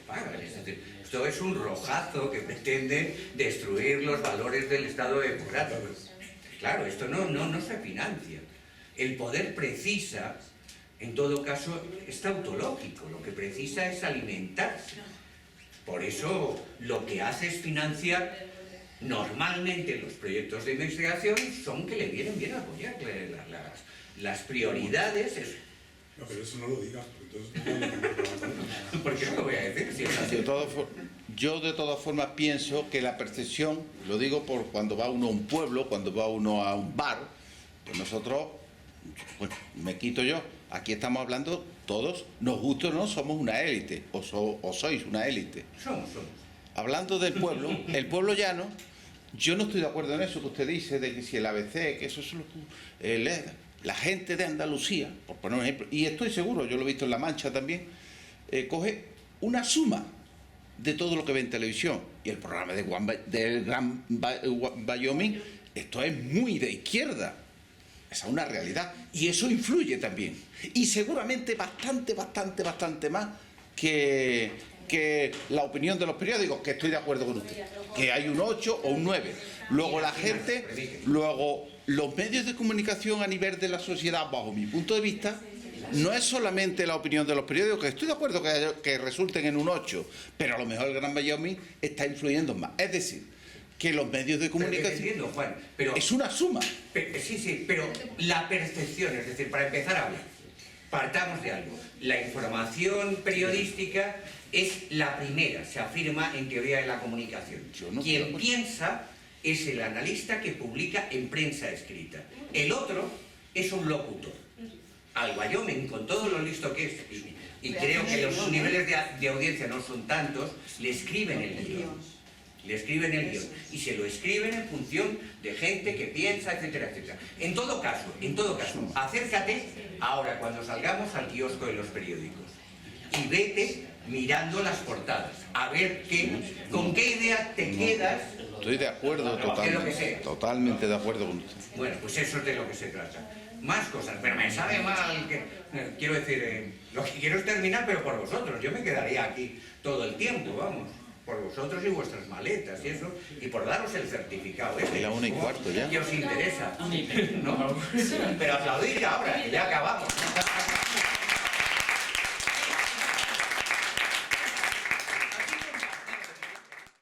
pagan. Es decir, esto es un rojazo que pretende destruir los valores del Estado democrático. Claro, esto no se financia. El poder precisa, en todo caso, es tautológico. Lo que precisa es alimentarse. Por eso lo que hace es financiar. Normalmente los proyectos de investigación son que le vienen bien apoyarle las prioridades. No, pero eso no lo digas, porque entonces... ¿Por qué no lo voy a decir? Si es así. Yo de todas formas pienso que la percepción, lo digo por cuando va uno a un pueblo, cuando va uno a un bar, pues nosotros, bueno, me quito yo, aquí estamos hablando todos, nos gusta o no, somos una élite, o sois una élite. Somos. Hablando del pueblo, el pueblo llano, yo no estoy de acuerdo en eso que usted dice, de que si el ABC, que eso es la gente de Andalucía, por poner un ejemplo, y estoy seguro, yo lo he visto en La Mancha también, coge una suma de todo lo que ve en televisión, y el programa del Gran Wyoming, esto es muy de izquierda, esa es una realidad, y eso influye también, y seguramente bastante más que la opinión de los periódicos, que estoy de acuerdo con usted, que hay un 8 o un 9. Luego la gente, luego los medios de comunicación a nivel de la sociedad, bajo mi punto de vista, no es solamente la opinión de los periódicos, que estoy de acuerdo que resulten en un 8, pero a lo mejor el Gran Wyoming está influyendo más. Es decir, que los medios de comunicación... Entiendo, Juan, pero es una suma. Sí, pero la percepción, es decir, para empezar a hablar, partamos de algo. La información periodística es la primera, se afirma en teoría de la comunicación. Quien piensa es el analista que publica en prensa escrita. El otro es un locutor. Al Wyoming, con todo lo listo que es, y creo que los niveles de audiencia no son tantos, le escriben el guión. Y se lo escriben en función de gente que piensa, etcétera, etcétera. En todo caso, acércate ahora cuando salgamos al kiosco de los periódicos y vete mirando las portadas, a ver con qué idea te quedas. Estoy de acuerdo totalmente de acuerdo con usted. Bueno, pues eso es de lo que se trata. Más cosas, pero me sabe mal que... quiero decir, lo que quiero es terminar, pero por vosotros. Yo me quedaría aquí todo el tiempo, vamos. Por vosotros y vuestras maletas y eso, y por daros el certificado. Es la 1:15 ya. Que os interesa. ¿No? Pero aplaudir ahora, que ya acabamos.